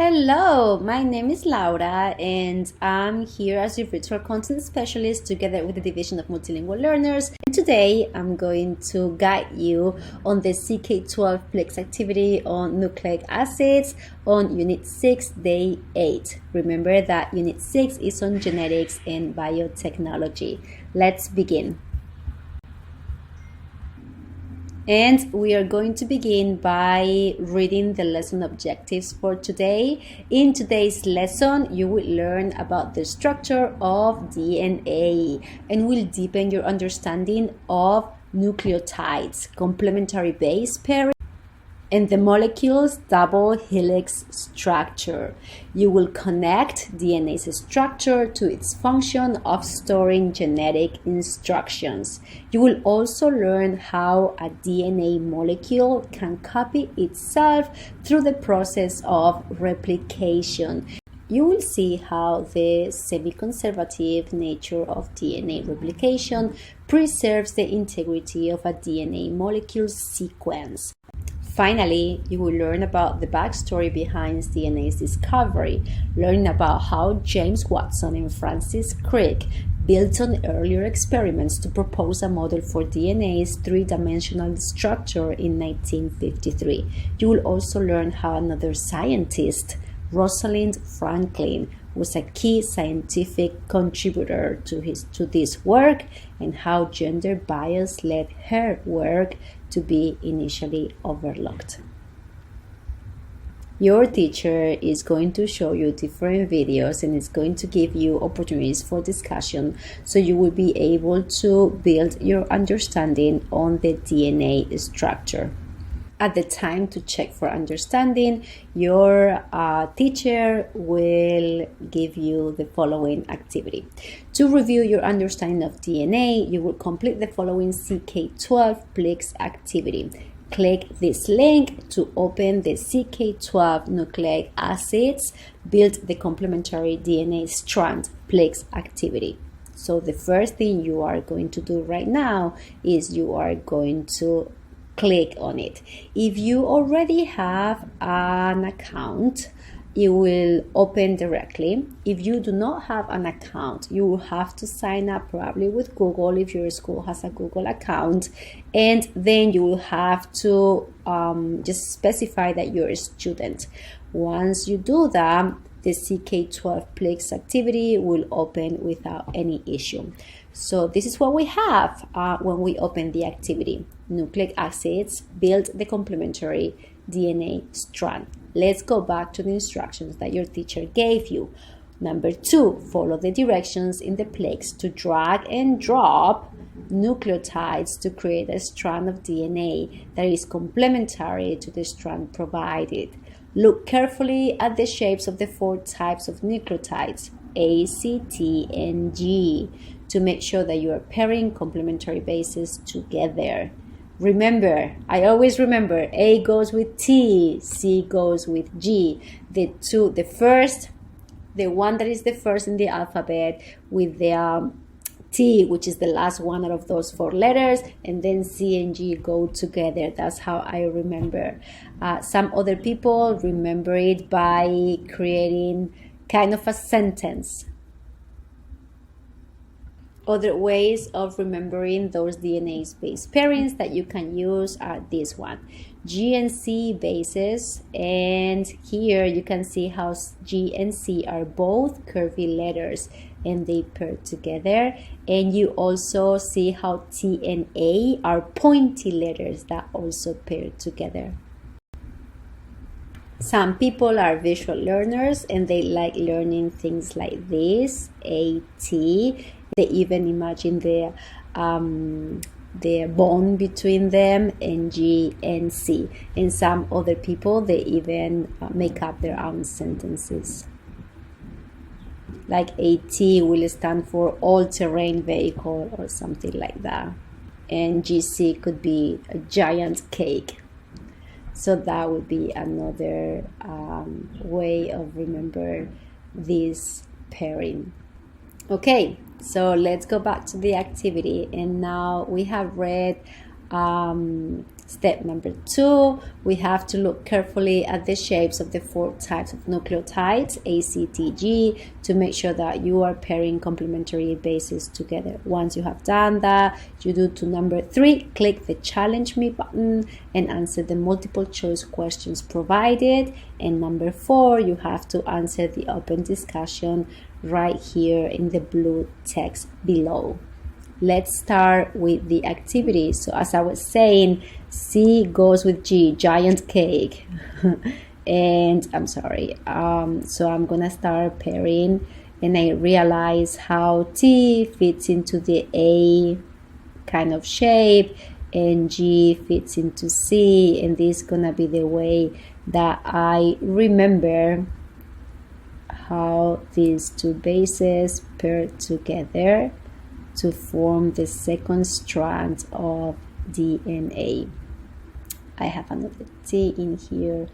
Hello, my name is Laura and I'm here as your virtual content specialist together with the Division of Multilingual Learners. And today I'm going to guide you on the CK12 PLIX activity on nucleic acids on Unit 6, Day 8. Remember that Unit 6 is on genetics and biotechnology. Let's begin. And we are going to begin by reading the lesson objectives for today. In today's lesson, you will learn about the structure of DNA and will deepen your understanding of nucleotides, complementary base pairing, and the molecule's double helix structure. You will connect DNA's structure to its function of storing genetic instructions. You will also learn how a DNA molecule can copy itself through the process of replication. You will see how the semi-conservative nature of DNA replication preserves the integrity of a DNA molecule sequence. Finally, you will learn about the backstory behind DNA's discovery, learn about how James Watson and Francis Crick built on earlier experiments to propose a model for DNA's three-dimensional structure in 1953. You will also learn how another scientist, Rosalind Franklin, was a key scientific contributor to this work and how gender bias led her work to be initially overlooked. Your teacher is going to show you different videos and is going to give you opportunities for discussion so you will be able to build your understanding on the DNA structure. At the time to check for understanding, your teacher will give you the following activity. To review your understanding of DNA, you will complete the following CK12 PLIX activity. Click this link to open the CK12 nucleic acids, build the complementary DNA strand PLIX activity. So the first thing you are going to do right now is you are going to click on it. If you already have an account, it will open directly. If you do not have an account, you will have to sign up probably with Google if your school has a Google account, and then you will have to just specify that you're a student. Once you do that, the CK12 PLIX activity will open without any issue. So this is what we have when we open the activity. Nucleic acids build the complementary DNA strand. Let's go back to the instructions that your teacher gave you. Number 2, follow the directions in the PLIX to drag and drop nucleotides to create a strand of DNA that is complementary to the strand provided. Look carefully at the shapes of the 4 types of nucleotides, A, C, T, and G, to make sure that you are pairing complementary bases together. Remember, I always remember, A goes with T, C goes with G. The one that is the first in the alphabet with the T, which is the last one out of those 4 letters, and then C and G go together. That's how I remember. Some other people remember it by creating kind of a sentence. Other ways of remembering those DNA base pairings that you can use are this one, G and C bases, and here you can see how G and C are both curvy letters and they pair together, and you also see how T and A are pointy letters that also pair together. Some people are visual learners and they like learning things like this, A-T. They even imagine the bond between them, and G and C. And some other people, they even make up their own sentences. Like AT will stand for all-terrain vehicle or something like that. And GC could be a giant cake. So that would be another way of remember this pairing. Okay, so let's go back to the activity. And now we have read Step number 2, we have to look carefully at the shapes of the 4 types of nucleotides, A, C, T, G, to make sure that you are pairing complementary bases together. Once you have done that, you do to number 3, click the Challenge Me button and answer the multiple choice questions provided. And number 4, you have to answer the open discussion right here in the blue text below. Let's start with the activity. So as I was saying, C goes with G, giant cake. And I'm sorry. So I'm gonna start pairing, and I realize how T fits into the A kind of shape and G fits into C, and this is gonna be the way that I remember how these 2 bases pair together to form the second strand of DNA. I have another T in here.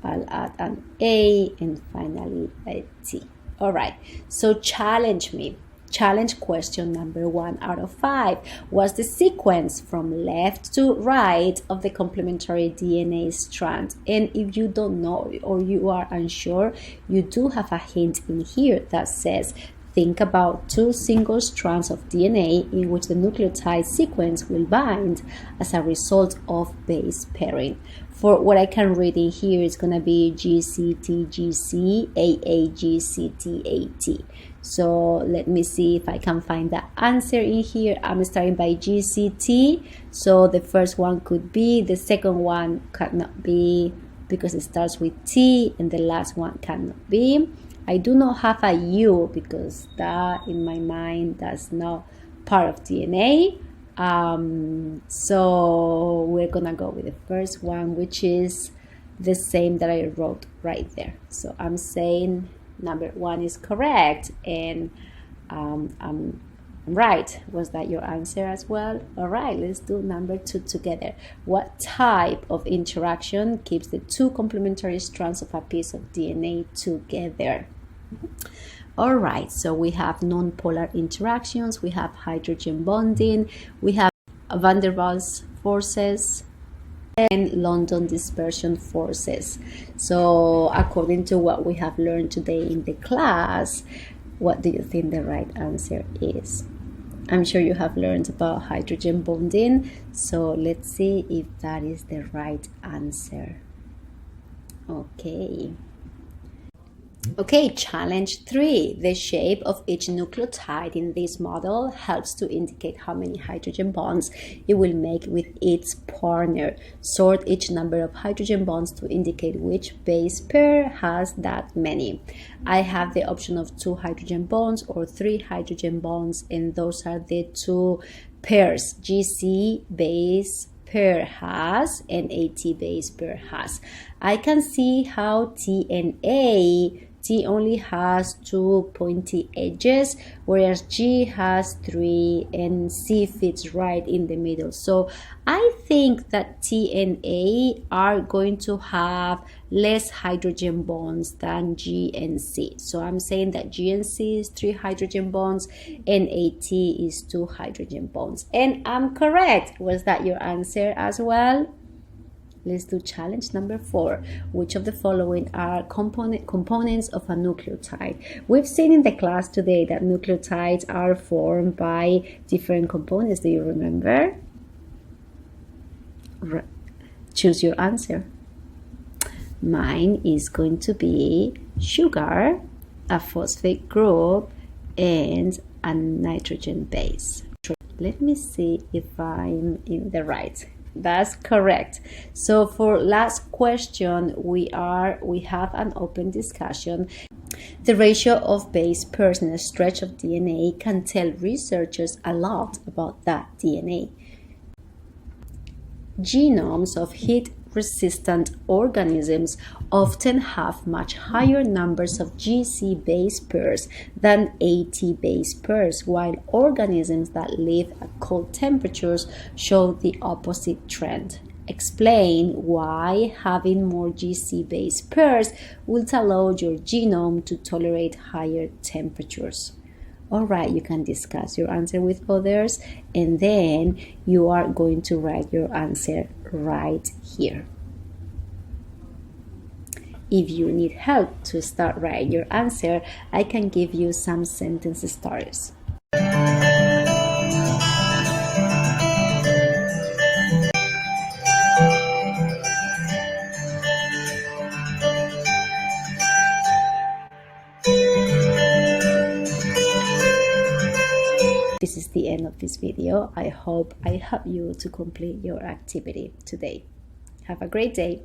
I'll add an A and finally a T. All right, so challenge me. Challenge question number 1 out of 5. What's the sequence from left to right of the complementary DNA strand? And if you don't know or you are unsure, you do have a hint in here that says, think about 2 single strands of DNA in which the nucleotide sequence will bind as a result of base pairing. For what I can read in here, it's going to be GCTGC, AAGCTAT. So let me see if I can find the answer in here. I'm starting by GCT. So the first one could be, the second one cannot be because it starts with T, and the last one cannot be. I do not have a U because that in my mind that's not part of DNA. So we're gonna go with the first one, which is the same that I wrote right there. So I'm saying number 1 is correct, and I'm right. Was that your answer as well? All right, let's do number 2 together. What type of interaction keeps the 2 complementary strands of a piece of DNA together? All right, so we have non-polar interactions, we have hydrogen bonding, we have van der Waals forces, and London dispersion forces. So according to what we have learned today in the class, what do you think the right answer is? I'm sure you have learned about hydrogen bonding, so let's see if that is the right answer. Okay, challenge 3. The shape of each nucleotide in this model helps to indicate how many hydrogen bonds it will make with its partner. Sort each number of hydrogen bonds to indicate which base pair has that many. I have the option of 2 hydrogen bonds or 3 hydrogen bonds, and those are the 2 pairs GC base pair has and AT base pair has. I can see how T and A, T only has 2 pointy edges, whereas G has 3 and C fits right in the middle. So I think that T and A are going to have less hydrogen bonds than G and C. So I'm saying that G and C is 3 hydrogen bonds and AT is 2 hydrogen bonds. And I'm correct. Was that your answer as well? Let's do challenge number 4. Which of the following are components of a nucleotide? We've seen in the class today that nucleotides are formed by different components. Do you remember? Choose your answer. Mine is going to be sugar, a phosphate group, and a nitrogen base. Let me see if I'm in the right. That's correct. So for last question, we have an open discussion. The ratio of base pairs in a stretch of DNA can tell researchers a lot about that DNA. Genomes of heat-resistant organisms often have much higher numbers of GC base pairs than AT base pairs, while organisms that live at cold temperatures show the opposite trend. Explain why having more GC base pairs will allow your genome to tolerate higher temperatures. All right, you can discuss your answer with others, and then you are going to write your answer right here. If you need help to start writing your answer, I can give you some sentence starters. This is the end of this video. I hope I help you to complete your activity today. Have a great day.